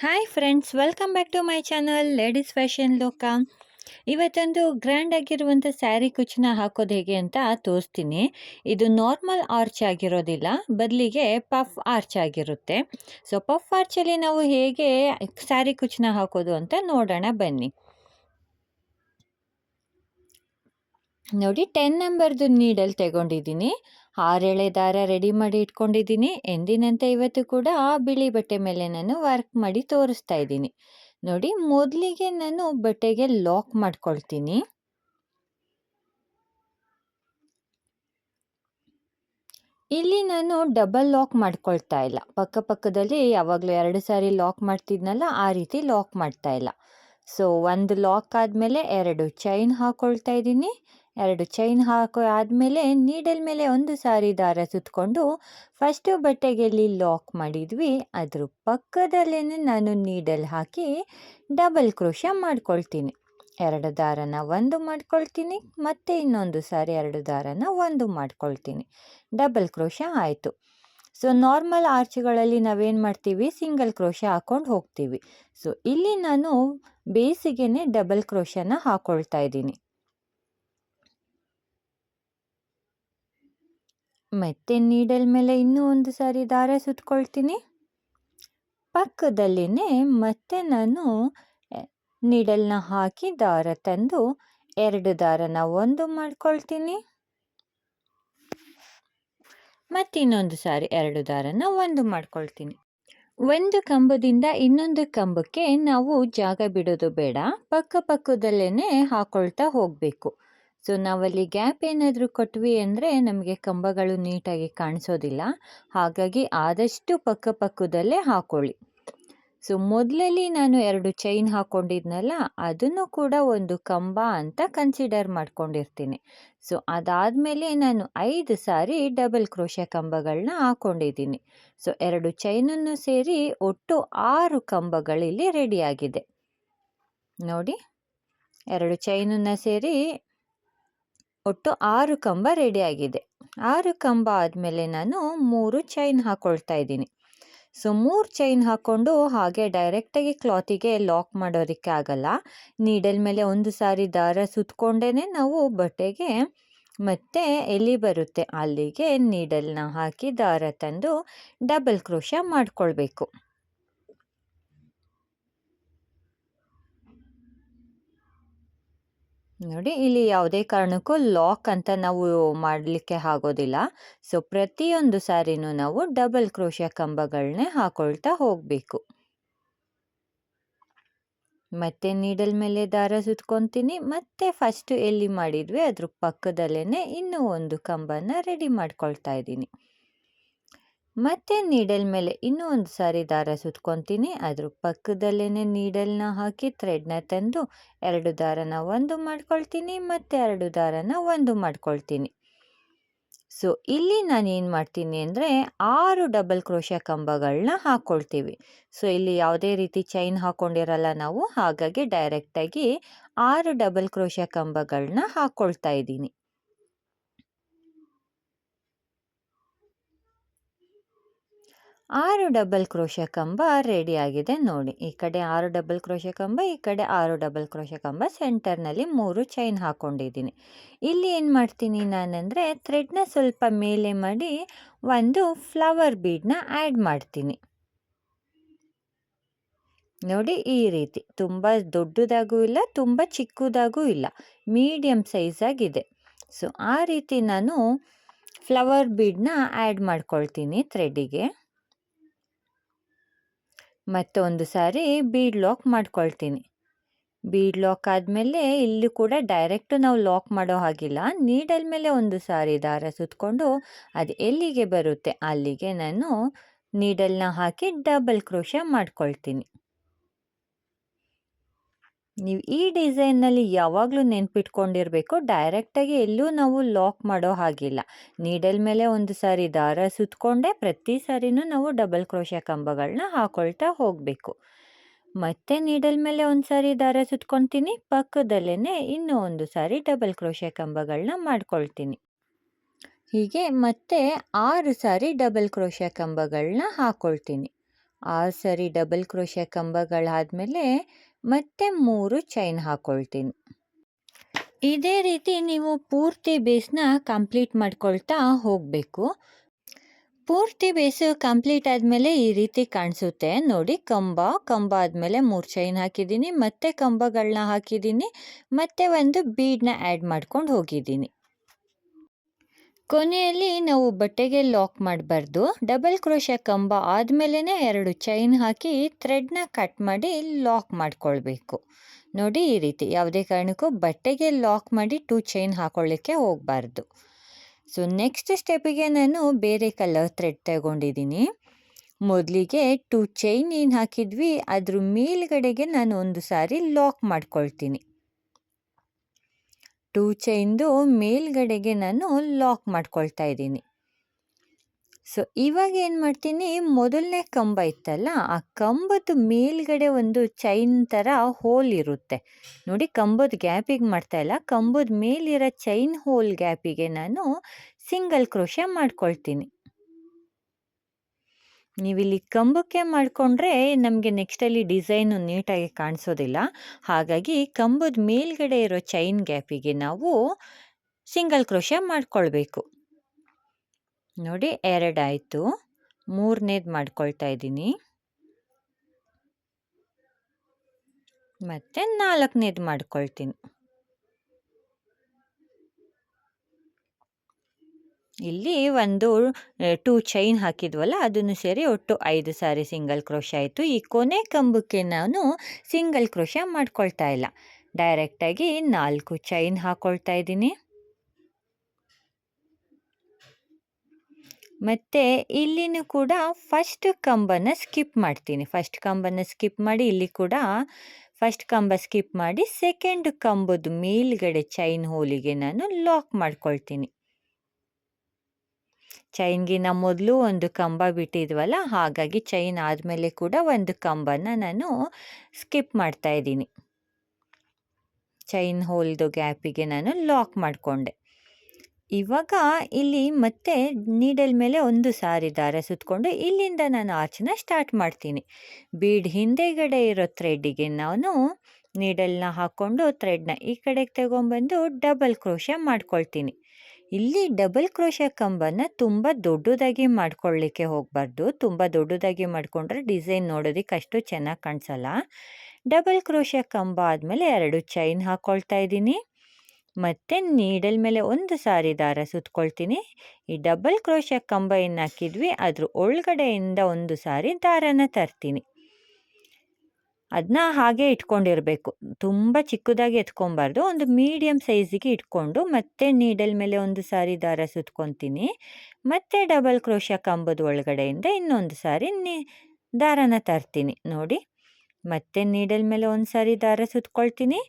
Hi friends, welcome back to my channel ladies fashion ಲೋಕ. ಇವತ್ತೊಂದು grand ಆಗಿರುವಂಥ ಸ್ಯಾರಿ ಕುಚ್ಚನ್ನ ಹಾಕೋದು ಹೇಗೆ ಅಂತ ತೋರಿಸ್ತೀನಿ. ಇದು ನಾರ್ಮಲ್ ಆರ್ಚ್ ಆಗಿರೋದಿಲ್ಲ, ಬದಲಿಗೆ ಪಫ್ ಆರ್ಚ್ ಆಗಿರುತ್ತೆ. ಸೊ ಪಫ್ ಆರ್ಚಲ್ಲಿ ನಾವು ಹೇಗೆ ಸ್ಯಾರಿ ಕುಚ್ಚನ್ನ ಹಾಕೋದು ಅಂತ ನೋಡೋಣ ಬನ್ನಿ. ನೋಡಿ, 10 ನಂಬರ್ದು ನೀಡಲ್ ತಗೊಂಡಿದ್ದೀನಿ. 6 ಎಳೆ ದಾರ ರೆಡಿ ಮಾಡಿ ಇಟ್ಕೊಂಡಿದ್ದೀನಿ. ಎಂದಿನಂತೆ ಇವತ್ತು ಕೂಡ ಬಿಳಿ ಬಟ್ಟೆ ಮೇಲೆ ನಾನು ವರ್ಕ್ ಮಾಡಿ ತೋರಿಸ್ತಾ ಇದ್ದೀನಿ. ನೋಡಿ, ಮೊದಲಿಗೆ ನಾನು ಬಟ್ಟೆಗೆ ಲಾಕ್ ಮಾಡ್ಕೊಳ್ತೀನಿ. ಇಲ್ಲಿ ನಾನು ಡಬಲ್ ಲಾಕ್ ಮಾಡ್ಕೊಳ್ತಾ ಇಲ್ಲ. ಪಕ್ಕದಲ್ಲಿ ಯಾವಾಗಲೂ 2 ಸಾರಿ ಲಾಕ್ ಮಾಡ್ತಿದ್ನಲ್ಲ, ಆ ರೀತಿ ಲಾಕ್ ಮಾಡ್ತಾ ಇಲ್ಲ. ಸೊ ಒಂದು ಲಾಕ್ ಆದಮೇಲೆ 2 ಚೈನ್ ಹಾಕ್ಕೊಳ್ತಾ ಇದ್ದೀನಿ. 2 ಚೈನ್ ಹಾಕೋ ಆದಮೇಲೆ ನೀಡಲ್ ಮೇಲೆ ಒಂದು ಸಾರಿ ದಾರ ಸುತ್ತಕೊಂಡು ಫಸ್ಟು ಬಟ್ಟೆಗೆ ಎಲ್ಲಿ ಲಾಕ್ ಮಾಡಿದ್ವಿ ಅದ್ರ ಪಕ್ಕದಲ್ಲೇ ನಾನು ನೀಡಲ್ ಹಾಕಿ ಡಬಲ್ ಕ್ರೋಶ ಮಾಡ್ಕೊಳ್ತೀನಿ. 2 ದಾರನ ಒಂದು ಮಾಡ್ಕೊಳ್ತೀನಿ, ಮತ್ತು ಇನ್ನೊಂದು ಸಾರಿ 2 ದಾರನ ಒಂದು ಮಾಡ್ಕೊಳ್ತೀನಿ. ಡಬಲ್ ಕ್ರೋಶ ಆಯಿತು. ಸೊ ನಾರ್ಮಲ್ ಆರ್ಚ್ಗಳಲ್ಲಿ ನಾವೇನು ಮಾಡ್ತೀವಿ, ಸಿಂಗಲ್ ಕ್ರೋಶ ಹಾಕ್ಕೊಂಡು ಹೋಗ್ತೀವಿ. ಸೊ ಇಲ್ಲಿ ನಾನು ಬೇಸಿಗೆ ಡಬಲ್ ಕ್ರೋಶನ ಹಾಕ್ಕೊಳ್ತಾ ಇದ್ದೀನಿ. ಮತ್ತೆ ನೀಡಲ್ ಮೇಲೆ ಇನ್ನೂ ಒಂದು ಸಾರಿ ದಾರ ಸುತ್ಕೊಳ್ತೀನಿ. ಪಕ್ಕದಲ್ಲಿನೇ ಮತ್ತೆ ನಾನು ನೀಡಲ್ನ ಹಾಕಿ ದಾರ ತಂದು 2 ದಾರನ ಒಂದು ಮಾಡ್ಕೊಳ್ತೀನಿ, ಮತ್ತು ಇನ್ನೊಂದು ಸಾರಿ 2 ದಾರನ ಒಂದು ಮಾಡ್ಕೊಳ್ತೀನಿ. ಒಂದು ಕಂಬದಿಂದ ಇನ್ನೊಂದು ಕಂಬಕ್ಕೆ ನಾವು ಜಾಗ ಬಿಡೋದು ಬೇಡ, ಪಕ್ಕದಲ್ಲೇ ಹಾಕೊಳ್ತಾ ಹೋಗಬೇಕು. ಸೊ ನಾವಲ್ಲಿ ಗ್ಯಾಪ್ ಏನಾದರೂ ಕೊಟ್ವಿ ಅಂದರೆ ನಮಗೆ ಕಂಬಗಳು ನೀಟಾಗಿ ಕಾಣಿಸೋದಿಲ್ಲ. ಹಾಗಾಗಿ ಆದಷ್ಟು ಪಕ್ಕದಲ್ಲೇ ಹಾಕೊಳ್ಳಿ. ಸೊ ಮೊದಲಲ್ಲಿ ನಾನು 2 ಚೈನ್ ಹಾಕ್ಕೊಂಡಿದ್ನಲ್ಲ, ಅದನ್ನು ಕೂಡ ಒಂದು ಕಂಬ ಅಂತ ಕನ್ಸಿಡರ್ ಮಾಡ್ಕೊಂಡಿರ್ತೀನಿ. ಸೊ ಅದಾದಮೇಲೆ ನಾನು 5 ಸಾರಿ ಡಬಲ್ ಕ್ರೋಶ ಕಂಬಗಳನ್ನ ಹಾಕ್ಕೊಂಡಿದ್ದೀನಿ. ಸೊ 2 ಚೈನನ್ನು ಸೇರಿ ಒಟ್ಟು 6 ಕಂಬಗಳಿಲ್ಲಿ ರೆಡಿಯಾಗಿದೆ. ನೋಡಿ, 2 ಚೈನನ್ನು ಸೇರಿ ಒಟ್ಟು 6 ಕಂಬ ರೆಡಿಯಾಗಿದೆ. 6 ಕಂಬ ಆದಮೇಲೆ ನಾನು 3 ಚೈನ್ ಹಾಕ್ಕೊಳ್ತಾ ಇದ್ದೀನಿ. ಸೊ 3 ಚೈನ್ ಹಾಕ್ಕೊಂಡು ಹಾಗೆ ಡೈರೆಕ್ಟಾಗಿ ಕ್ಲಾತಿಗೆ ಲಾಕ್ ಮಾಡೋದಕ್ಕೆ ಆಗಲ್ಲ. ನೀಡಲ್ ಮೇಲೆ ಒಂದು ಸಾರಿ ದಾರ ಸುತ್ತಕೊಂಡೇ ನಾವು ಬಟ್ಟೆಗೆ ಮತ್ತೆ ಎಲ್ಲಿ ಬರುತ್ತೆ ಅಲ್ಲಿಗೆ ನೀಡಲ್ನ ಹಾಕಿ ದಾರ ತಂದು ಡಬಲ್ ಕ್ರೋಶ ಮಾಡ್ಕೊಳ್ಬೇಕು. ನೋಡಿ, ಇಲ್ಲಿ ಯಾವುದೇ ಕಾರಣಕ್ಕೂ ಲಾಕ್ ಅಂತ ನಾವು ಮಾಡಲಿಕ್ಕೆ ಆಗೋದಿಲ್ಲ. ಸೊ ಪ್ರತಿಯೊಂದು ಸಾರಿನೂ ನಾವು ಡಬಲ್ ಕ್ರೋಶ ಕಂಬಗಳನ್ನೇ ಹಾಕೊಳ್ತಾ ಹೋಗಬೇಕು. ಮತ್ತೆ ನೀಡಲ್ ಮೇಲೆ ದಾರ ಸುತ್ಕೊತೀನಿ, ಮತ್ತೆ ಫಸ್ಟು ಎಲ್ಲಿ ಮಾಡಿದ್ವಿ ಅದ್ರ ಪಕ್ಕದಲ್ಲೇ ಇನ್ನೂ ಒಂದು ಕಂಬನ ರೆಡಿ ಮಾಡ್ಕೊಳ್ತಾ ಇದ್ದೀನಿ. ಮತ್ತೆ ನೀಡಲ್ ಮೇಲೆ ಇನ್ನೂ ಒಂದು ಸಾರಿ ದಾರ ಸುತ್ಕೊತೀನಿ, ಅದ್ರ ಪಕ್ಕದಲ್ಲೇ ನೀಡಲ್ನ ಹಾಕಿ ಥ್ರೆಡ್ನ ತಂದು 2 ದಾರನ ಒಂದು ಮಾಡ್ಕೊಳ್ತೀನಿ, ಮತ್ತು 2 ದಾರನ ಒಂದು ಮಾಡ್ಕೊಳ್ತೀನಿ. ಸೊ ಇಲ್ಲಿ ನಾನು ಏನು ಮಾಡ್ತೀನಿ ಅಂದರೆ 6 ಡಬಲ್ ಕ್ರೋಶ ಕಂಬಗಳನ್ನ ಹಾಕ್ಕೊಳ್ತೀವಿ. ಸೊ ಇಲ್ಲಿ ಯಾವುದೇ ರೀತಿ ಚೈನ್ ಹಾಕ್ಕೊಂಡಿರಲ್ಲ ನಾವು, ಹಾಗಾಗಿ ಡೈರೆಕ್ಟಾಗಿ 6 ಡಬಲ್ ಕ್ರೋಶ ಕಂಬಗಳನ್ನ ಹಾಕ್ಕೊಳ್ತಾ ಇದ್ದೀನಿ. 6 ಡಬಲ್ ಕ್ರೋಶ ಕಂಬ ರೆಡಿಯಾಗಿದೆ. ನೋಡಿ, ಈ ಕಡೆ 6 ಡಬಲ್ ಕ್ರೋಶ ಕಂಬ, ಈ ಕಡೆ 6 ಡಬಲ್ ಕ್ರೋಶ ಕಂಬ, ಸೆಂಟರ್ನಲ್ಲಿ 3 ಚೈನ್ ಹಾಕ್ಕೊಂಡಿದ್ದೀನಿ. ಇಲ್ಲಿ ಏನು ಮಾಡ್ತೀನಿ ನಾನಂದರೆ ಥ್ರೆಡ್ನ ಸ್ವಲ್ಪ ಮೇಲೆ ಮಾಡಿ ಒಂದು ಫ್ಲವರ್ ಬೀಡನ್ನ ಆ್ಯಡ್ ಮಾಡ್ತೀನಿ. ನೋಡಿ, ಈ ರೀತಿ ತುಂಬ ದೊಡ್ಡದಾಗೂ ಇಲ್ಲ, ತುಂಬ ಚಿಕ್ಕದಾಗೂ ಇಲ್ಲ, ಮೀಡಿಯಮ್ ಸೈಜಾಗಿದೆ. ಸೊ ಆ ರೀತಿ ನಾನು ಫ್ಲವರ್ ಬೀಡನ್ನ ಆ್ಯಡ್ ಮಾಡ್ಕೊಳ್ತೀನಿ ಥ್ರೆಡ್ಡಿಗೆ. ಮತ್ತೊಂದು ಸಾರಿ ಬೀಡ್ ಲಾಕ್ ಮಾಡ್ಕೊಳ್ತೀನಿ. ಬೀಡ್ ಲಾಕ್ ಆದಮೇಲೆ ಇಲ್ಲಿ ಕೂಡ ಡೈರೆಕ್ಟು ನಾವು ಲಾಕ್ ಮಾಡೋ ಹಾಗಿಲ್ಲ. ನೀಡಲ್ ಮೇಲೆ ಒಂದು ಸಾರಿ ದಾರ ಸುತ್ತಕೊಂಡು ಅದು ಎಲ್ಲಿಗೆ ಬರುತ್ತೆ ಅಲ್ಲಿಗೆ ನಾನು ನೀಡಲ್ನ ಹಾಕಿ ಡಬಲ್ ಕ್ರೋಶ ಮಾಡ್ಕೊಳ್ತೀನಿ. ನೀವು ಈ ಡಿಸೈನ್ನಲ್ಲಿ ಯಾವಾಗಲೂ ನೆನ್ಪಿಟ್ಕೊಂಡಿರಬೇಕು, ಡೈರೆಕ್ಟಾಗಿ ಎಲ್ಲೂ ನಾವು ಲಾಕ್ ಮಾಡೋ ಹಾಗಿಲ್ಲ. ನೀಡಲ್ ಮೇಲೆ ಒಂದು ಸಾರಿ ದಾರ ಸುತ್ತಕೊಂಡೆ ಪ್ರತಿ ಸಾರಿನೂ ನಾವು ಡಬಲ್ ಕ್ರೋಶ ಕಂಬಗಳನ್ನ ಹಾಕ್ಕೊಳ್ತಾ ಹೋಗಬೇಕು. ಮತ್ತೆ ನೀಡಲ್ ಮೇಲೆ ಒಂದು ಸಾರಿ ದಾರ ಸುತ್ಕೊತೀನಿ, ಪಕ್ಕದಲ್ಲೇ ಇನ್ನೂ ಒಂದು ಸಾರಿ ಡಬಲ್ ಕ್ರೋಶ ಕಂಬಗಳನ್ನ ಮಾಡ್ಕೊಳ್ತೀನಿ. ಹೀಗೆ ಮತ್ತೆ 6 ಸಾರಿ ಡಬಲ್ ಕ್ರೋಶ ಕಂಬಗಳನ್ನ ಹಾಕ್ಕೊಳ್ತೀನಿ. 6 ಸರಿ ಡಬಲ್ ಕ್ರೋಶೆ ಕಂಬಗಳಾದಮೇಲೆ ಮತ್ತೆ 3 ಚೈನ್ ಹಾಕ್ಕೊಳ್ತೀನಿ. ಇದೇ ರೀತಿ ನೀವು ಪೂರ್ತಿ ಬೇಸ್ನ ಕಂಪ್ಲೀಟ್ ಮಾಡ್ಕೊಳ್ತಾ ಹೋಗಬೇಕು. ಪೂರ್ತಿ ಬೇಸು ಕಂಪ್ಲೀಟ್ ಆದಮೇಲೆ ಈ ರೀತಿ ಕಾಣಿಸುತ್ತೆ ನೋಡಿ. ಕಂಬ ಆದಮೇಲೆ 3 ಚೈನ್ ಹಾಕಿದ್ದೀನಿ, ಮತ್ತೆ ಕಂಬಗಳನ್ನ ಹಾಕಿದ್ದೀನಿ, ಮತ್ತೆ ಒಂದು ಬೀಡನ್ನ ಆ್ಯಡ್ ಮಾಡ್ಕೊಂಡು ಹೋಗಿದ್ದೀನಿ. ಕೊನೆಯಲ್ಲಿ ನಾವು ಬಟ್ಟೆಗೆ ಲಾಕ್ ಮಾಡಬಾರ್ದು. ಡಬಲ್ ಕ್ರೋಶೆ ಕಂಬ ಆದಮೇಲೆ 2 ಚೈನ್ ಹಾಕಿ ಥ್ರೆಡ್ನ ಕಟ್ ಮಾಡಿ ಲಾಕ್ ಮಾಡ್ಕೊಳ್ಬೇಕು. ನೋಡಿ ಈ ರೀತಿ ಯಾವುದೇ ಕಾರಣಕ್ಕೂ ಬಟ್ಟೆಗೆ ಲಾಕ್ ಮಾಡಿ 2 ಚೈನ್ ಹಾಕೊಳ್ಳಿಕ್ಕೆ ಹೋಗಬಾರ್ದು. ಸೊ ನೆಕ್ಸ್ಟ್ ಸ್ಟೆಪ್ಪಿಗೆ ನಾನು ಬೇರೆ ಕಲರ್ ಥ್ರೆಡ್ ತಗೊಂಡಿದ್ದೀನಿ. ಮೊದಲಿಗೆ 2 ಚೈನ್ ಏನು ಹಾಕಿದ್ವಿ ಅದ್ರ ಮೇಲ್ಗಡೆಗೆ ನಾನು ಒಂದು ಸಾರಿ ಲಾಕ್ ಮಾಡ್ಕೊಳ್ತೀನಿ. 2 ಚೈನ್ದು ಮೇಲ್ಗಡೆಗೆ ನಾನು ಲಾಕ್ ಮಾಡ್ಕೊಳ್ತಾ ಇದ್ದೀನಿ. ಸೊ ಇವಾಗ ಏನು ಮಾಡ್ತೀನಿ, ಮೊದಲನೇ ಕಂಬ ಇತ್ತಲ್ಲ, ಆ ಕಂಬದ ಮೇಲ್ಗಡೆ ಒಂದು ಚೈನ್ ಥರ ಹೋಲ್ ಇರುತ್ತೆ ನೋಡಿ. ಕಂಬದ ಗ್ಯಾಪಿಗೆ ಮಾಡ್ತಾ ಇಲ್ಲ, ಕಂಬದ ಮೇಲಿರೋ ಚೈನ್ ಹೋಲ್ ಗ್ಯಾಪಿಗೆ ನಾನು ಸಿಂಗಲ್ ಕ್ರೋಶೆ ಮಾಡ್ಕೊಳ್ತೀನಿ. ನೀವಿಲ್ಲಿ ಕಂಬಕ್ಕೆ ಮಾಡಿಕೊಂಡ್ರೆ ನಮಗೆ ನೆಕ್ಸ್ಟಲ್ಲಿ ಡಿಸೈನು ನೀಟಾಗಿ ಕಾಣಿಸೋದಿಲ್ಲ. ಹಾಗಾಗಿ ಕಂಬದ ಮೇಲ್ಗಡೆ ಇರೋ ಚೈನ್ ಗ್ಯಾಪಿಗೆ ನಾವು ಸಿಂಗಲ್ ಕ್ರೋಶೆ ಮಾಡ್ಕೊಳ್ಬೇಕು. ನೋಡಿ 2 ಆಯಿತು. 3ನೇದು ಮಾಡ್ಕೊಳ್ತಾ ಇದ್ದೀನಿ, ಮತ್ತು 4ನೇದು ಮಾಡ್ಕೊಳ್ತೀನಿ. ಇಲ್ಲಿ ಒಂದು 2 ಚೈನ್ ಹಾಕಿದ್ವಲ್ಲ, ಅದನ್ನು ಸೇರಿ ಒಟ್ಟು 5 ಸಾರಿ ಸಿಂಗಲ್ ಕ್ರೋಶೆ ಆಯಿತು. ಈ ಕೊನೆ ಕಂಬಕ್ಕೆ ನಾನು ಸಿಂಗಲ್ ಕ್ರೋಶೆ ಮಾಡ್ಕೊಳ್ತಾ ಇಲ್ಲ, ಡೈರೆಕ್ಟಾಗಿ 4 ಚೈನ್ ಹಾಕ್ಕೊಳ್ತಾ ಇದ್ದೀನಿ. ಮತ್ತು ಇಲ್ಲಿನೂ ಕೂಡ ಫಸ್ಟ್ ಕಂಬನ ಸ್ಕಿಪ್ ಮಾಡ್ತೀನಿ. ಫಸ್ಟ್ ಕಂಬನ ಸ್ಕಿಪ್ ಮಾಡಿ ಇಲ್ಲಿ ಕೂಡ ಫಸ್ಟ್ ಕಂಬ ಸ್ಕಿಪ್ ಮಾಡಿ ಸೆಕೆಂಡ್ ಕಂಬದ ಮೇಲ್ಗಡೆ ಚೈನ್ ಹೋಲಿಗೆ ನಾನು ಲಾಕ್ ಮಾಡ್ಕೊಳ್ತೀನಿ. ಚೈನ್ಗಿನ ಮೊದಲು ಒಂದು ಕಂಬ ಬಿಟ್ಟಿದ್ವಲ್ಲ, ಹಾಗಾಗಿ ಚೈನ್ ಆದಮೇಲೆ ಕೂಡ ಒಂದು ಕಂಬನ ನಾನು ಸ್ಕಿಪ್ ಮಾಡ್ತಾ ಇದ್ದೀನಿ. ಚೈನ್ ಹೋಲ್ದು ಗ್ಯಾಪಿಗೆ ನಾನು ಲಾಕ್ ಮಾಡಿಕೊಂಡೆ. ಇವಾಗ ಇಲ್ಲಿ ಮತ್ತೆ ನೀಡಲ್ ಮೇಲೆ ಒಂದು ಸಾರಿ ದಾರ ಸುತ್ತಕೊಂಡು ಇಲ್ಲಿಂದ ನಾನು ಆರ್ಚನ್ನ ಸ್ಟಾರ್ಟ್ ಮಾಡ್ತೀನಿ. ಬೀಡ್ ಹಿಂದೆಗಡೆ ಇರೋ ಥ್ರೆಡ್ಡಿಗೆ ನಾನು ನೀಡಲ್ನ ಹಾಕ್ಕೊಂಡು ಥ್ರೆಡ್ನ ಈ ಕಡೆಗೆ ತಗೊಂಬಂದು ಡಬಲ್ ಕ್ರೋಶೆ ಮಾಡ್ಕೊಳ್ತೀನಿ. ಇಲ್ಲಿ ಡಬಲ್ ಕ್ರೋಶೆ ಕಂಬನ ತುಂಬ ದೊಡ್ಡದಾಗಿ ಮಾಡ್ಕೊಳ್ಳಿಕ್ಕೆ ಹೋಗಬಾರ್ದು. ತುಂಬ ದೊಡ್ಡದಾಗಿ ಮಾಡಿಕೊಂಡ್ರೆ ಡಿಸೈನ್ ನೋಡೋದಕ್ಕೆ ಅಷ್ಟು ಚೆನ್ನಾಗಿ ಕಾಣಿಸಲ್ಲ. ಡಬಲ್ ಕ್ರೋಶೆ ಕಂಬ ಆದಮೇಲೆ 2 ಚೈನ್ ಹಾಕ್ಕೊಳ್ತಾ ಇದ್ದೀನಿ, ಮತ್ತು ನೀಡಲ್ ಮೇಲೆ ಒಂದು ಸಾರಿ ದಾರ ಸುತ್ಕೊಳ್ತೀನಿ. ಈ ಡಬಲ್ ಕ್ರೋಶೆ ಕಂಬ ಏನು ಹಾಕಿದ್ವಿ ಅದ್ರ ಒಳಗಡೆಯಿಂದ ಒಂದು ಸಾರಿ ದಾರನ ತರ್ತೀನಿ. ಅದನ್ನ ಹಾಗೆ ಇಟ್ಕೊಂಡಿರಬೇಕು, ತುಂಬ ಚಿಕ್ಕದಾಗಿ ಎತ್ಕೊಬಾರ್ದು. ಒಂದು ಮೀಡಿಯಮ್ ಸೈಜಿಗೆ ಇಟ್ಕೊಂಡು ಮತ್ತೆ ನೀಡಲ್ ಮೇಲೆ ಒಂದು ಸಾರಿ ದಾರ ಸುತ್ಕೊತೀನಿ, ಮತ್ತು ಡಬಲ್ ಕ್ರೋಶೆ ಕಂಬದ ಒಳಗಡೆಯಿಂದ ಇನ್ನೊಂದು ಸಾರಿ ದಾರನ ತರ್ತೀನಿ ನೋಡಿ. ಮತ್ತೆ ನೀಡಲ್ ಮೇಲೆ ಒಂದು ಸಾರಿ ದಾರ ಸುತ್ಕೊಳ್ತೀನಿ,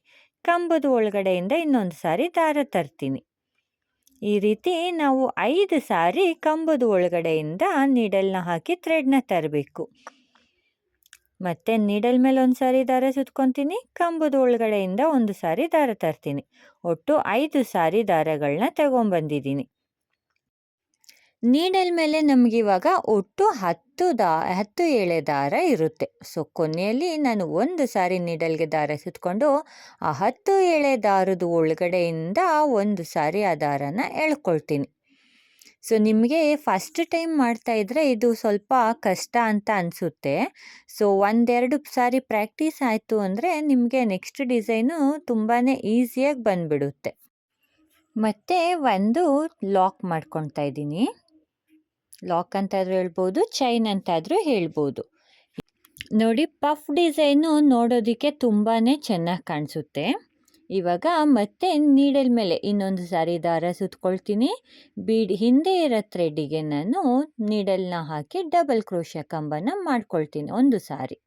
ಕಂಬದ ಒಳಗಡೆಯಿಂದ ಇನ್ನೊಂದು ಸಾರಿ ದಾರ ತರ್ತೀನಿ. ಈ ರೀತಿ ನಾವು 5 ಸಾರಿ ಕಂಬದ ಒಳಗಡೆಯಿಂದ ನೀಡಲ್ನ ಹಾಕಿ ಥ್ರೆಡ್ನ ತರಬೇಕು. ಮತ್ತು ನೀಡಲ್ ಮೇಲೆ ಒಂದು ಸಾರಿ ದಾರ ಸುತ್ಕೊತೀನಿ, ಕಂಬದ ಒಳಗಡೆಯಿಂದ ಒಂದು ಸಾರಿ ದಾರ ತರ್ತೀನಿ. ಒಟ್ಟು 5 ಸಾರಿ ದಾರಗಳನ್ನ ತಗೊಂಬಂದಿದ್ದೀನಿ. ನೀಡಲ್ ಮೇಲೆ ನಮಗಿವಾಗ ಒಟ್ಟು 10 ಎಳೆ ದಾರ ಇರುತ್ತೆ. ಸೊ ಕೊನೆಯಲ್ಲಿ ನಾನು ಒಂದು ಸಾರಿ ನೀಡಲ್ಗೆ ದಾರ ಸುತ್ಕೊಂಡು ಆ 10 ಎಳೆ ದಾರದ ಒಳಗಡೆಯಿಂದ ಒಂದು ಸಾರಿ ಆ ದಾರನ ಎಳ್ಕೊಳ್ತೀನಿ. ಸೊ ನಿಮಗೆ ಫಸ್ಟ್ ಟೈಮ್ ಮಾಡ್ತಾಯಿದ್ರೆ ಇದು ಸ್ವಲ್ಪ ಕಷ್ಟ ಅಂತ ಅನಿಸುತ್ತೆ. ಸೊ 1-2 ಸಾರಿ ಪ್ರಾಕ್ಟೀಸ್ ಆಯಿತು ಅಂದರೆ ನಿಮಗೆ ನೆಕ್ಸ್ಟ್ ಡಿಸೈನು ತುಂಬಾ ಈಸಿಯಾಗಿ ಬಂದುಬಿಡುತ್ತೆ. ಮತ್ತು ಒಂದು ಲಾಕ್ ಮಾಡ್ಕೊಳ್ತಾ ಇದ್ದೀನಿ. ಲಾಕ್ ಅಂತಾದರೂ ಹೇಳ್ಬೋದು, ಚೈನ್ ಅಂತಾದರೂ ಹೇಳ್ಬೋದು. ನೋಡಿ ಪಫ್ ಡಿಸೈನು ನೋಡೋದಕ್ಕೆ ತುಂಬಾ ಚೆನ್ನಾಗಿ ಕಾಣಿಸುತ್ತೆ. ಇವಾಗ ಮತ್ತೆ ನೀಡಲ್ ಮೇಲೆ ಇನ್ನೊಂದು ಸಾರಿ ದಾರ ಸುತ್ಕೊಳ್ತೀನಿ. ಬೀಡ್ ಹಿಂದೆ ಇರೋ ಥ್ರೆಡ್ಡಿಗೆ ನಾನು ನೀಡಲ್ನ ಹಾಕಿ ಡಬಲ್ ಕ್ರೋಶೆ ಕಂಬನ ಮಾಡ್ಕೊಳ್ತೀನಿ ಒಂದು ಸಾರಿ.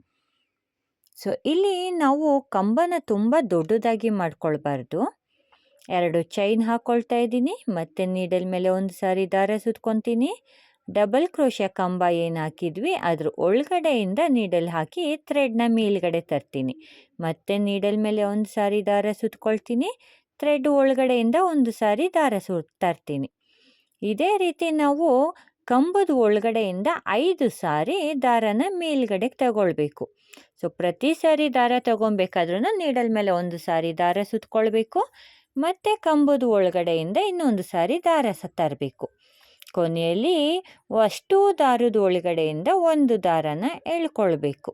ಸೊ ಇಲ್ಲಿ ನಾವು ಕಂಬನ ತುಂಬ ದೊಡ್ಡದಾಗಿ ಮಾಡ್ಕೊಳ್ಬಾರ್ದು. 2 ಚೈನ್ ಹಾಕ್ಕೊಳ್ತಾ ಇದ್ದೀನಿ, ಮತ್ತು ನೀಡಲ್ ಮೇಲೆ ಒಂದು ಸಾರಿ ದಾರ ಸುತ್ಕೊತೀನಿ. ಡಬಲ್ ಕ್ರೋಶೆ ಕಂಬ ಏನು ಹಾಕಿದ್ವಿ ಅದ್ರ ಒಳಗಡೆಯಿಂದ ನೀಡಲ್ ಹಾಕಿ ಥ್ರೆಡ್ನ ಮೇಲ್ಗಡೆ ತರ್ತೀನಿ. ಮತ್ತು ನೀಡಲ್ ಮೇಲೆ ಒಂದು ಸಾರಿ ದಾರ ಸುತ್ಕೊಳ್ತೀನಿ, ಥ್ರೆಡ್ ಒಳಗಡೆಯಿಂದ ಒಂದು ಸಾರಿ ದಾರ ತರ್ತೀನಿ. ಇದೇ ರೀತಿ ನಾವು ಕಂಬದ ಒಳಗಡೆಯಿಂದ 5 ಸಾರಿ ದಾರನ ಮೇಲ್ಗಡೆಗೆ ತಗೊಳ್ಬೇಕು. ಸೊ ಪ್ರತಿ ಸಾರಿ ದಾರ ತಗೊಬೇಕಾದ್ರೂ ನೀಡಲ್ ಮೇಲೆ ಒಂದು ಸಾರಿ ದಾರ ಸುತ್ಕೊಳ್ಬೇಕು, ಮತ್ತು ಕಂಬದ ಒಳಗಡೆಯಿಂದ ಇನ್ನೊಂದು ಸಾರಿ ದಾರ ತರಬೇಕು. ಕೊನೆಯಲ್ಲಿ ಅಷ್ಟು ದಾರದ ಒಳಗಡೆಯಿಂದ ಒಂದು ದಾರನ ಎಳ್ಕೊಳ್ಬೇಕು.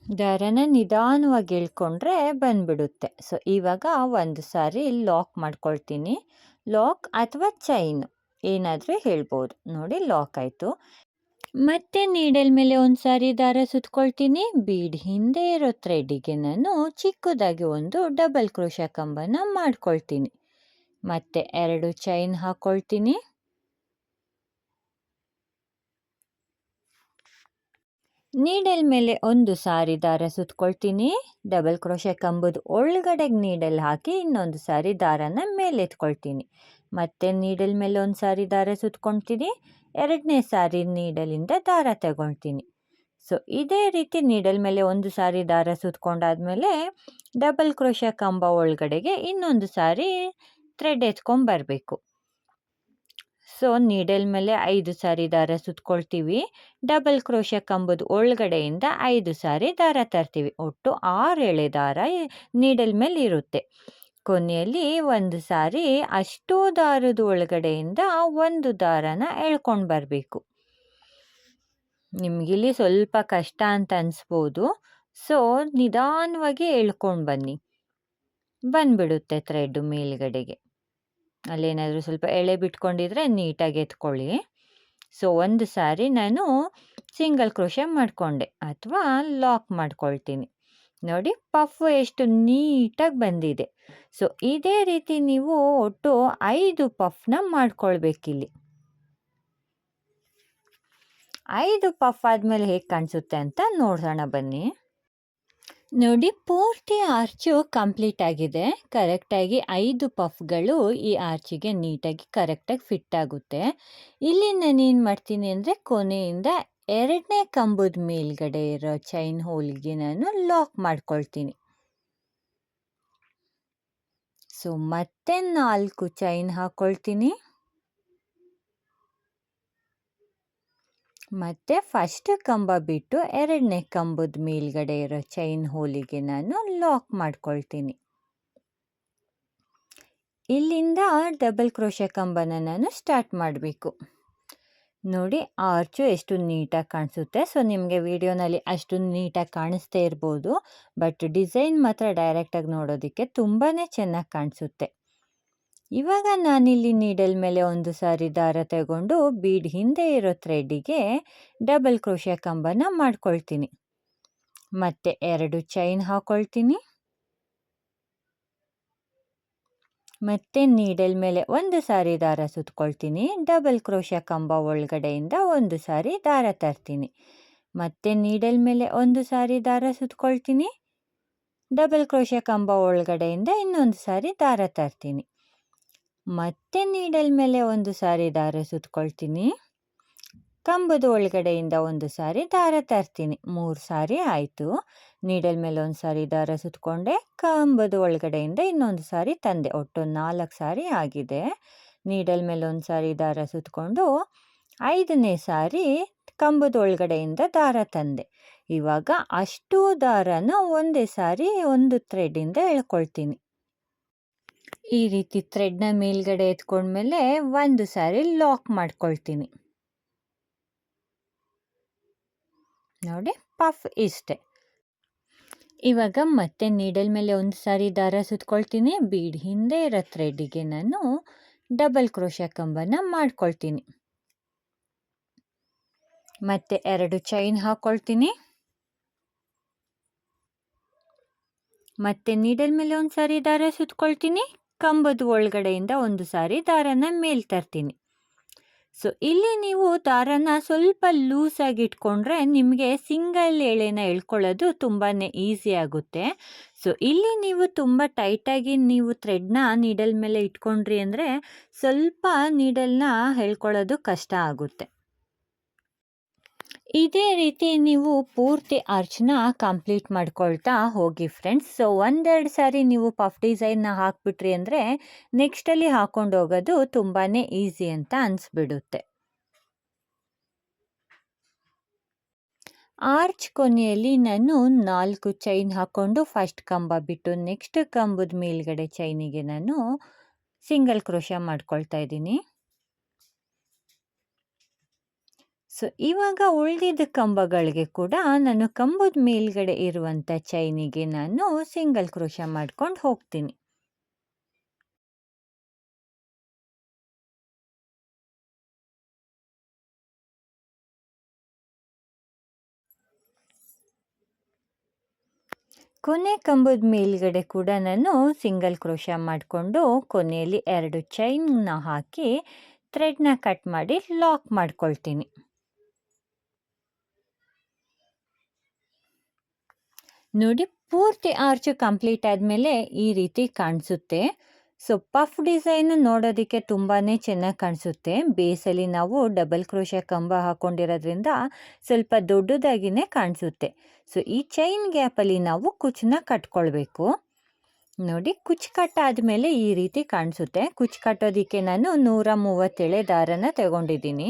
ದಾರನ ನಿಧಾನವಾಗಿ ಎಳ್ಕೊಂಡ್ರೆ ಬಂದ್ಬಿಡುತ್ತೆ. ಸೊ ಇವಾಗ ಒಂದು ಸಾರಿ ಲಾಕ್ ಮಾಡ್ಕೊಳ್ತೀನಿ. ಲಾಕ್ ಅಥವಾ ಚೈನ್ ಏನಾದರೂ ಹೇಳ್ಬೋದು. ನೋಡಿ, ಲಾಕ್ ಆಯಿತು. ಮತ್ತೆ ನೀಡಲ್ ಮೇಲೆ ಒಂದು ಸಾರಿ ದಾರ ಸುತ್ಕೊಳ್ತೀನಿ. ಬೀಡ್ ಹಿಂದೆ ಇರೋ ಥ್ರೆಡ್ಡಿಗೆ ನಾನು ಚಿಕ್ಕದಾಗಿ ಒಂದು ಡಬಲ್ ಕ್ರೋಶಾ ಕಂಬನ ಮಾಡ್ಕೊಳ್ತೀನಿ. ಮತ್ತೆ 2 ಚೈನ್ ಹಾಕ್ಕೊಳ್ತೀನಿ. ನೀಡಲ್ ಮೇಲೆ ಒಂದು ಸಾರಿ ದಾರ ಸುತ್ಕೊಳ್ತೀನಿ. ಡಬಲ್ ಕ್ರೋಶೆ ಕಂಬದ ಒಳಗಡೆಗೆ ನೀಡಲ್ ಹಾಕಿ ಇನ್ನೊಂದು ಸಾರಿ ದಾರನ ಮೇಲೆ ಎತ್ಕೊಳ್ತೀನಿ. ಮತ್ತೆ ನೀಡಲ್ ಮೇಲೆ ಒಂದು ಸಾರಿ ದಾರ ಸುತ್ಕೊಳ್ತೀನಿ. 2ನೇ ಸಾರಿ ನೀಡಲಿಂದ ದಾರ ತಗೊಳ್ತೀನಿ. ಸೊ ಇದೇ ರೀತಿ ನೀಡಲ್ ಮೇಲೆ ಒಂದು ಸಾರಿ ದಾರ ಸುತ್ಕೊಂಡಾದ್ಮೇಲೆ ಡಬಲ್ ಕ್ರೋಶೆ ಕಂಬ ಒಳಗಡೆಗೆ ಇನ್ನೊಂದು ಸಾರಿ ಥ್ರೆಡ್ ಎತ್ಕೊಂಡ್ಬರಬೇಕು. ಸೊ ನೀಡಲ್ ಮೇಲೆ 5 ಸಾರಿ ದಾರ ಸುತ್ಕೊಳ್ತೀವಿ. ಡಬಲ್ ಕ್ರೋಶೆ ಕಂಬದ ಒಳಗಡೆಯಿಂದ 5 ಸಾರಿ ದಾರ ತರ್ತೀವಿ. ಒಟ್ಟು 6 ಎಳೆ ದಾರ ನೀಡಲ್ ಮೇಲೆ ಇರುತ್ತೆ. ಕೊನೆಯಲ್ಲಿ ಒಂದು ಸಾರಿ ಅಷ್ಟು ದಾರದ ಒಳಗಡೆಯಿಂದ ಒಂದು ದಾರನ ಎಳ್ಕೊಂಡು ಬರಬೇಕು. ನಿಮಗಿಲ್ಲಿ ಸ್ವಲ್ಪ ಕಷ್ಟ ಅಂತ ಅನಿಸ್ಬೋದು. ಸೊ ನಿಧಾನವಾಗಿ ಎಳ್ಕೊಂಡು ಬನ್ನಿ, ಬಂದ್ಬಿಡುತ್ತೆ ಥ್ರೆಡ್ಡು ಮೇಲ್ಗಡೆಗೆ. ಅಲ್ಲೇನಾದರೂ ಸ್ವಲ್ಪ ಎಳೆ ಬಿಟ್ಕೊಂಡಿದ್ರೆ ನೀಟಾಗಿ ಎತ್ಕೊಳ್ಳಿ. ಸೊ ಒಂದು ಸಾರಿ ನಾನು ಸಿಂಗಲ್ ಕ್ರೋಶೆ ಮಾಡಿಕೊಂಡೆ ಅಥವಾ ಲಾಕ್ ಮಾಡ್ಕೊಳ್ತೀನಿ. ನೋಡಿ, ಪಫ್ ಎಷ್ಟು ನೀಟಾಗಿ ಬಂದಿದೆ. ಸೊ ಇದೇ ರೀತಿ ನೀವು ಒಟ್ಟು 5 ಪಫ್ನ ಮಾಡ್ಕೊಳ್ಬೇಕಿಲ್ಲಿ. 5 ಪಫ್ ಆದಮೇಲೆ ಹೇಗೆ ಕಾಣಿಸುತ್ತೆ ಅಂತ ನೋಡೋಣ ಬನ್ನಿ. ನೋಡಿ, ಪೂರ್ತಿ ಆರ್ಚು ಕಂಪ್ಲೀಟ್ ಆಗಿದೆ. ಕರೆಕ್ಟಾಗಿ 5 ಪಫ್ಗಳು ಈ ಆರ್ಚಿಗೆ ನೀಟಾಗಿ ಕರೆಕ್ಟಾಗಿ ಫಿಟ್ ಆಗುತ್ತೆ. ಇಲ್ಲಿ ನಾನೇನು ಮಾಡ್ತೀನಿ ಅಂದರೆ ಕೊನೆಯಿಂದ 2ನೇ ಕಂಬದ ಮೇಲ್ಗಡೆ ಇರೋ ಚೈನ್ ಹೋಲ್ಗೆ ನಾನು ಲಾಕ್ ಮಾಡ್ಕೊಳ್ತೀನಿ. ಸೊ ಮತ್ತೆ 4 ಚೈನ್ ಹಾಕ್ಕೊಳ್ತೀನಿ. ಮತ್ತು ಫಸ್ಟ್ ಕಂಬ ಬಿಟ್ಟು 2ನೇ ಕಂಬದ ಮೇಲ್ಗಡೆ ಇರೋ ಚೈನ್ ಹೋಲಿಗೆ ನಾನು ಲಾಕ್ ಮಾಡ್ಕೊಳ್ತೀನಿ. ಇಲ್ಲಿಂದ ಡಬಲ್ ಕ್ರೋಶೆ ಕಂಬನ ನಾನು ಸ್ಟಾರ್ಟ್ ಮಾಡಬೇಕು. ನೋಡಿ, ಆರ್ಚು ಎಷ್ಟು ನೀಟಾಗಿ ಕಾಣಿಸುತ್ತೆ. ಸೊ ನಿಮಗೆ ವಿಡಿಯೋನಲ್ಲಿ ಅಷ್ಟು ನೀಟಾಗಿ ಕಾಣಿಸ್ತೇ ಇರ್ಬೋದು, ಬಟ್ ಡಿಸೈನ್ ಮಾತ್ರ ಡೈರೆಕ್ಟಾಗಿ ನೋಡೋದಕ್ಕೆ ತುಂಬಾ ಚೆನ್ನಾಗಿ ಕಾಣಿಸುತ್ತೆ. ಇವಾಗ ನಾನಿಲ್ಲಿ ನೀಡಲ್ ಮೇಲೆ ಒಂದು ಸಾರಿ ದಾರ ತಗೊಂಡು ಬೀಡ್ ಹಿಂದೆ ಇರೋ ಥ್ರೆಡ್ಡಿಗೆ ಡಬಲ್ ಕ್ರೋಶೆ ಕಂಬನ ಮಾಡ್ಕೊಳ್ತೀನಿ. ಮತ್ತೆ 2 ಚೈನ್ ಹಾಕ್ಕೊಳ್ತೀನಿ. ಮತ್ತೆ ನೀಡಲ್ ಮೇಲೆ ಒಂದು ಸಾರಿ ದಾರ ಸುತ್ಕೊಳ್ತೀನಿ. ಡಬಲ್ ಕ್ರೋಶೆ ಕಂಬ ಒಳಗಡೆಯಿಂದ ಒಂದು ಸಾರಿ ದಾರ ತರ್ತೀನಿ. ಮತ್ತೆ ನೀಡಲ್ ಮೇಲೆ ಒಂದು ಸಾರಿ ದಾರ ಸುತ್ಕೊಳ್ತೀನಿ. ಡಬಲ್ ಕ್ರೋಶೆ ಕಂಬ ಒಳಗಡೆಯಿಂದ ಇನ್ನೊಂದು ಸಾರಿ ದಾರ ತರ್ತೀನಿ. ಮತ್ತೆ ನೀಡಲ್ ಮೇಲೆ ಒಂದು ಸಾರಿ ದಾರ ಸುತ್ಕೊಳ್ತೀನಿ. ಕಂಬದ ಒಳಗಡೆಯಿಂದ ಒಂದು ಸಾರಿ ದಾರ ತರ್ತೀನಿ. 3 ಸಾರಿ ಆಯಿತು. ನೀಡಲ್ ಮೇಲೆ ಒಂದು ಸಾರಿ ದಾರ ಸುತ್ಕೊಂಡೆ, ಕಂಬದ ಒಳಗಡೆಯಿಂದ ಇನ್ನೊಂದು ಸಾರಿ ತಂದೆ. ಒಟ್ಟು 4 ಸಾರಿ ಆಗಿದೆ. ನೀಡಲ್ ಮೇಲೆ ಒಂದು ಸಾರಿ ದಾರ ಸುತ್ಕೊಂಡು 5ನೇ ಸಾರಿ ಕಂಬದ ಒಳಗಡೆಯಿಂದ ದಾರ ತಂದೆ. ಇವಾಗ ಅಷ್ಟು ದಾರನ ಒಂದೇ ಸಾರಿ ಒಂದು ಥ್ರೆಡ್ಡಿಂದ ಎಳ್ಕೊಳ್ತೀನಿ. ಈ ರೀತಿ ಥ್ರೆಡ್ನ ಮೇಲ್ಗಡೆ ಎತ್ಕೊಂಡ್ಮೇಲೆ ಒಂದು ಸಾರಿ ಲಾಕ್ ಮಾಡ್ಕೊಳ್ತೀನಿ. ನೋಡಿ, ಪಫ್ ಇಷ್ಟೆ. ಇವಾಗ ಮತ್ತೆ ನೀಡಲ್ ಮೇಲೆ ಒಂದು ಸಾರಿ ದಾರ ಸುತ್ಕೊಳ್ತೀನಿ. ಬೀಡ್ ಹಿಂದೆ ಇರೋ ಥ್ರೆಡ್ಡಿಗೆ ನಾನು ಡಬಲ್ ಕ್ರೋಶೆ ಕಂಬನ ಮಾಡ್ಕೊಳ್ತೀನಿ. ಮತ್ತೆ 2 ಚೈನ್ ಹಾಕ್ಕೊಳ್ತೀನಿ. ಮತ್ತೆ ನೀಡಲ್ ಮೇಲೆ ಒಂದು ಸಾರಿ ದಾರ ಸುತ್ಕೊಳ್ತೀನಿ. ಕಂಬದ ಒಳಗಡೆಯಿಂದ ಒಂದು ಸಾರಿ ದಾರನ ಮೇಲ್ ತರ್ತೀನಿ. ಸೊ ಇಲ್ಲಿ ನೀವು ದಾರನ ಸ್ವಲ್ಪ ಲೂಸಾಗಿ ಇಟ್ಕೊಂಡ್ರೆ ನಿಮಗೆ ಸಿಂಗಲ್ ಎಳೆನ ಎಳ್ಕೊಳ್ಳೋದು ತುಂಬಾ ಈಸಿ ಆಗುತ್ತೆ. ಸೊ ಇಲ್ಲಿ ನೀವು ತುಂಬ ಟೈಟಾಗಿ ನೀವು ಥ್ರೆಡ್ನ ನೀಡಲ್ ಮೇಲೆ ಇಟ್ಕೊಂಡ್ರಿ ಅಂದರೆ ಸ್ವಲ್ಪ ನೀಡಲ್ನ ಎಳ್ಕೊಳ್ಳೋದು ಕಷ್ಟ ಆಗುತ್ತೆ. ಇದೇ ರೀತಿ ನೀವು ಪೂರ್ತಿ ಆರ್ಚ್ನ ಕಂಪ್ಲೀಟ್ ಮಾಡ್ಕೊಳ್ತಾ ಹೋಗಿ ಫ್ರೆಂಡ್ಸ್. ಸೊ ಒಂದೆರಡು ಸಾರಿ ನೀವು ಪಫ್ ಡಿಸೈನ್ನ ಹಾಕ್ಬಿಟ್ರಿ ಅಂದರೆ ನೆಕ್ಸ್ಟಲ್ಲಿ ಹಾಕ್ಕೊಂಡು ಹೋಗೋದು ತುಂಬಾ ಈಸಿ ಅಂತ ಅನಿಸ್ಬಿಡುತ್ತೆ. ಆರ್ಚ್ ಕೊನೆಯಲ್ಲಿ ನಾನು 4 ಚೈನ್ ಹಾಕ್ಕೊಂಡು ಫಸ್ಟ್ ಕಂಬ ಬಿಟ್ಟು ನೆಕ್ಸ್ಟ್ ಕಂಬದ ಮೇಲ್ಗಡೆ ಚೈನಿಗೆ ನಾನು ಸಿಂಗಲ್ ಕ್ರೋಶ ಮಾಡ್ಕೊಳ್ತಾ ಇದ್ದೀನಿ. ಸೊ ಇವಾಗ ಉಳಿದಿದ್ದ ಕಂಬಗಳಿಗೆ ಕೂಡ ನಾನು ಕಂಬದ ಮೇಲ್ಗಡೆ ಇರುವಂಥ ಚೈನಿಗೆ ನಾನು ಸಿಂಗಲ್ ಕ್ರೋಶ ಮಾಡ್ಕೊಂಡು ಹೋಗ್ತೀನಿ. ಕೊನೆ ಕಂಬದ ಮೇಲ್ಗಡೆ ಕೂಡ ನಾನು ಸಿಂಗಲ್ ಕ್ರೋಶ ಮಾಡಿಕೊಂಡು ಕೊನೆಯಲ್ಲಿ 2 ಚೈನ್ನ ಹಾಕಿ ಥ್ರೆಡ್ನ ಕಟ್ ಮಾಡಿ ಲಾಕ್ ಮಾಡ್ಕೊಳ್ತೀನಿ. ನೋಡಿ, ಪೂರ್ತಿ ಆರ್ಚ್ ಕಂಪ್ಲೀಟ್ ಆದಮೇಲೆ ಈ ರೀತಿ ಕಾಣಿಸುತ್ತೆ. ಸೊ ಪಫ್ ಡಿಸೈನ್ ನೋಡೋದಕ್ಕೆ ತುಂಬಾ ಚೆನ್ನಾಗಿ ಕಾಣಿಸುತ್ತೆ. ಬೇಸಲ್ಲಿ ನಾವು ಡಬಲ್ ಕ್ರೋಶ ಕಂಬ ಹಾಕ್ಕೊಂಡಿರೋದ್ರಿಂದ ಸ್ವಲ್ಪ ದೊಡ್ಡದಾಗಿಯೇ ಕಾಣಿಸುತ್ತೆ. ಸೊ ಈ ಚೈನ್ ಗ್ಯಾಪಲ್ಲಿ ನಾವು ಕುಚ್ಚನ್ನ ಕಟ್ಕೊಳ್ಬೇಕು. ನೋಡಿ, ಕುಚ್ಚು ಕಟ್ಟಾದಮೇಲೆ ಈ ರೀತಿ ಕಾಣಿಸುತ್ತೆ. ಕುಚ್ಚು ಕಟ್ಟೋದಕ್ಕೆ ನಾನು 130 ಎಳೆ ದಾರನ ತಗೊಂಡಿದ್ದೀನಿ.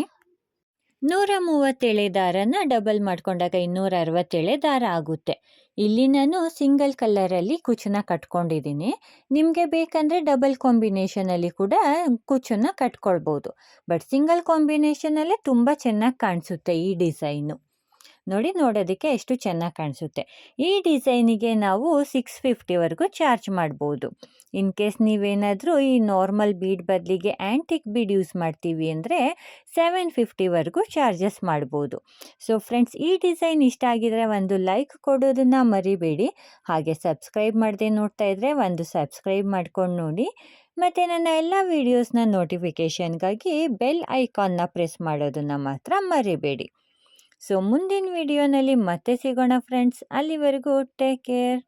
130 ಎಳೆ ದಾರನ ಡಬಲ್ ಮಾಡ್ಕೊಂಡಾಗ 260 ಎಳೆ ದಾರ ಆಗುತ್ತೆ. ಇಲ್ಲಿ ನಾನು ಸಿಂಗಲ್ ಕಲರಲ್ಲಿ ಕುಚ್ಚನ್ನ ಕಟ್ಕೊಂಡಿದ್ದೀನಿ. ನಿಮಗೆ ಬೇಕಂದರೆ ಡಬಲ್ ಕಾಂಬಿನೇಷನಲ್ಲಿ ಕೂಡ ಕುಚ್ಚನ್ನು ಕಟ್ಕೊಳ್ಬೋದು. ಬಟ್ ಸಿಂಗಲ್ ಕಾಂಬಿನೇಷನಲ್ಲೇ ತುಂಬ ಚೆನ್ನಾಗಿ ಕಾಣಿಸುತ್ತೆ ಈ ಡಿಸೈನು. ನೋಡಿ, ನೋಡೋದಕ್ಕೆ ಎಷ್ಟು ಚೆನ್ನಾಗಿ ಕಾಣಿಸುತ್ತೆ. ಈ ಡಿಸೈನಿಗೆ ನಾವು 650ವರೆಗೂ ಚಾರ್ಜ್ ಮಾಡ್ಬೋದು. ಇನ್ ಕೇಸ್ ನೀವೇನಾದರೂ ಈ ನಾರ್ಮಲ್ ಬೀಡ್ ಬದಲಿಗೆ ಆ್ಯಂಟಿಕ್ ಬೀಡ್ ಯೂಸ್ ಮಾಡ್ತೀವಿ ಅಂದರೆ 750ವರೆಗೂ ಚಾರ್ಜಸ್ ಮಾಡ್ಬೋದು. ಸೊ ಫ್ರೆಂಡ್ಸ್, ಈ ಡಿಸೈನ್ ಇಷ್ಟ ಆಗಿದರೆ ಒಂದು ಲೈಕ್ ಕೊಡೋದನ್ನು ಮರಿಬೇಡಿ. ಹಾಗೆ ಸಬ್ಸ್ಕ್ರೈಬ್ ಮಾಡದೆ ನೋಡ್ತಾ ಇದ್ದರೆ ಒಂದು ಸಬ್ಸ್ಕ್ರೈಬ್ ಮಾಡ್ಕೊಂಡು ನೋಡಿ. ಮತ್ತು ನನ್ನ ಎಲ್ಲ ವೀಡಿಯೋಸ್ನ ನೋಟಿಫಿಕೇಷನ್ಗಾಗಿ ಬೆಲ್ ಐಕಾನ್ನ ಪ್ರೆಸ್ ಮಾಡೋದನ್ನು ಮಾತ್ರ ಮರಿಬೇಡಿ. ಸೊ ಮುಂದಿನ ವಿಡಿಯೋನಲ್ಲಿ ಮತ್ತೆ ಸಿಗೋಣ ಫ್ರೆಂಡ್ಸ್. ಅಲ್ಲಿವರೆಗೂ ಟೇಕ್ ಕೇರ್.